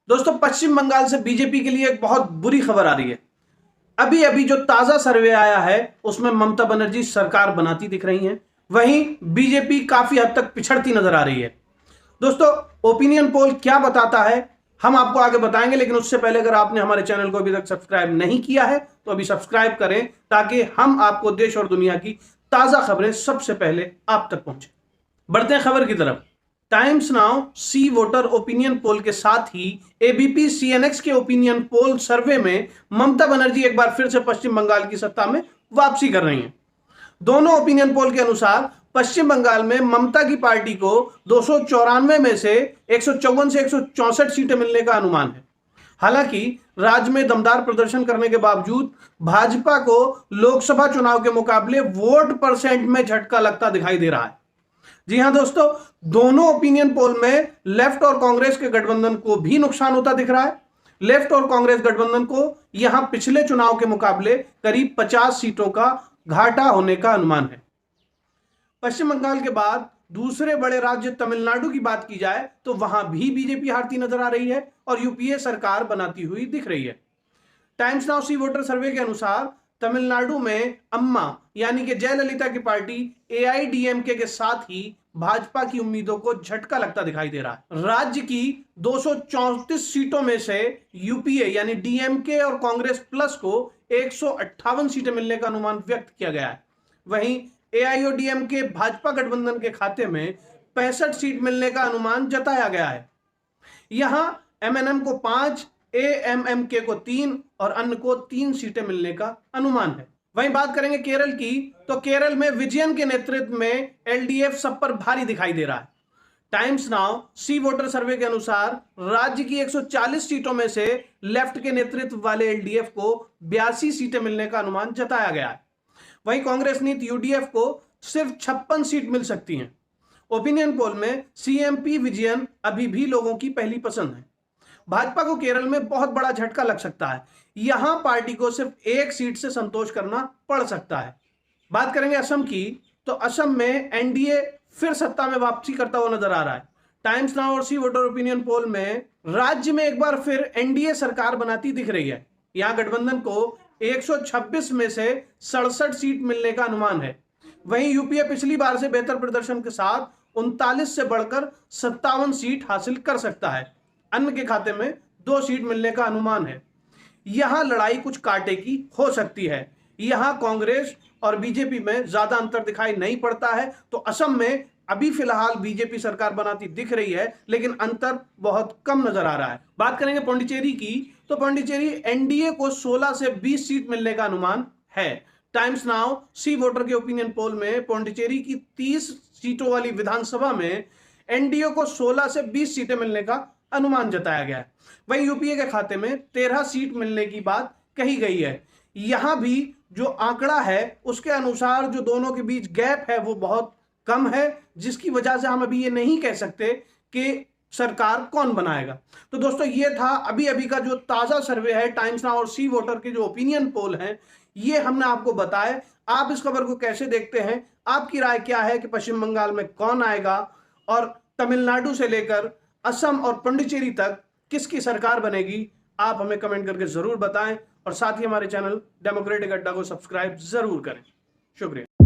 दोस्तों, पश्चिम बंगाल से बीजेपी के लिए एक बहुत बुरी खबर आ रही है। अभी अभी जो ताजा सर्वे आया है उसमें ममता बनर्जी सरकार बनाती दिख रही हैं, वहीं बीजेपी काफी हद तक पिछड़ती नजर आ रही है। दोस्तों, ओपिनियन पोल क्या बताता है हम आपको आगे बताएंगे, लेकिन उससे पहले अगर आपने हमारे चैनल को अभी तक सब्सक्राइब नहीं किया है तो अभी सब्सक्राइब करें ताकि हम आपको देश और दुनिया की ताजा खबरें सबसे पहले आप तक पहुंचे। बढ़ते हैं खबर की तरफ। Times now see voter opinion poll के साथ ही एबीपी सीएनएक्स के ओपिनियन पोल सर्वे में ममता बनर्जी एक बार फिर से पश्चिम बंगाल की सत्ता में वापसी कर रही हैं। दोनों ओपिनियन पोल के अनुसार पश्चिम बंगाल में ममता की पार्टी को 294 में से 154 से 164 सीटें मिलने का अनुमान है। हालांकि राज्य में दमदार प्रदर्शन करने के बावजूद भाजपा को लोकसभा चुनाव के मुकाबले वोट परसेंट में झटका लगता दिखाई दे रहा है। जी हां दोस्तों, दोनों ओपिनियन पोल में लेफ्ट और कांग्रेस के गठबंधन को भी नुकसान होता दिख रहा है। लेफ्ट और कांग्रेस गठबंधन को यहां पिछले चुनाव के मुकाबले करीब 50 सीटों का घाटा होने का अनुमान है। पश्चिम बंगाल के बाद दूसरे बड़े राज्य तमिलनाडु की बात की जाए तो वहां भी बीजेपी हारती नजर आ रही है और यूपीए सरकार बनाती हुई दिख रही है। टाइम्स नाउ सी वोटर सर्वे के अनुसार तमिलनाडु में अम्मा यानी कि जयललिता की पार्टी एआईडीएमके के साथ ही भाजपा की उम्मीदों को झटका लगता दिखाई दे रहा है। राज्य की 234 सीटों में से यूपीए यानी डीएमके और कांग्रेस प्लस को 158 सीटें मिलने का अनुमान व्यक्त किया गया है। वहीं एआईओडीएमके भाजपा गठबंधन के खाते में 65 सीट मिलने का अनुमान जताया गया है। यहां एमएनएम को 5, एएमएमके को 3 और अन्य को 3 सीटें मिलने का अनुमान है। वहीं बात करेंगे केरल की, तो केरल में विजयन के नेतृत्व में एलडीएफ सब पर भारी दिखाई दे रहा है। टाइम्स नाउ सी वोटर सर्वे के अनुसार राज्य की 140 सीटों में से लेफ्ट के नेतृत्व वाले एलडीएफ को 82 सीटें मिलने का अनुमान जताया गया है। वहीं कांग्रेस नीति यूडीएफ को सिर्फ 56 सीट मिल सकती हैं। ओपिनियन पोल में सीएमपी विजयन अभी भी लोगों की पहली पसंद है। भाजपा को केरल में बहुत बड़ा झटका लग सकता है। यहां पार्टी को सिर्फ एक सीट से संतोष करना पड़ सकता है। बात करेंगे असम की, तो असम में एनडीए फिर सत्ता में वापसी करता हुआ नजर आ रहा है। टाइम्स नाउ और सी वोटर ओपिनियन पोल में राज्य में एक बार फिर एनडीए सरकार बनाती दिख रही है। यहां गठबंधन को 126 में से 67 सीट मिलने का अनुमान है। वहीं यूपीए पिछली बार से बेहतर प्रदर्शन के साथ 39 से बढ़कर 57 सीट हासिल कर सकता है। अन्य के खाते में 2 सीट मिलने का अनुमान है। यहां लड़ाई कुछ कांटे की हो सकती है। यहां कांग्रेस और बीजेपी में ज्यादा अंतर दिखाई नहीं पड़ता है, तो असम में अभी फिलहाल बीजेपी सरकार बनाती दिख रही है, लेकिन अंतर बहुत कम नजर आ रहा है। बात करेंगे पौंडीचेरी की, तो पौंडीचेरी एनडीए को 16 से 20 सीट मिलने का अनुमान है। टाइम्स नाउ सी वोटर के ओपिनियन पोल में पौंडीचेरी की 30 सीटों वाली विधानसभा में एनडीए को 16 से 20 सीटें मिलने का अनुमान जताया गया है। वहीं यूपीए के खाते में 13 सीट मिलने की बात कही गई है। यहां भी जो आंकड़ा है उसके अनुसार जो दोनों के बीच गैप है वो बहुत कम है, जिसकी वजह से हम अभी ये नहीं कह सकते कि सरकार कौन बनाएगा। तो दोस्तों, ये था अभी अभी का जो ताजा सर्वे है टाइम्स नाउ और सी वोटर के जो ओपिनियन पोल हैं, ये हमने आपको बताए। आप इस खबर को कैसे देखते हैं? आपकी राय क्या है कि पश्चिम बंगाल में कौन आएगा और तमिलनाडु से लेकर असम और पुडुचेरी तक किसकी सरकार बनेगी? आप हमें कमेंट करके जरूर बताएं और साथ ही हमारे चैनल डेमोक्रेटिक अड्डा को सब्सक्राइब जरूर करें। शुक्रिया।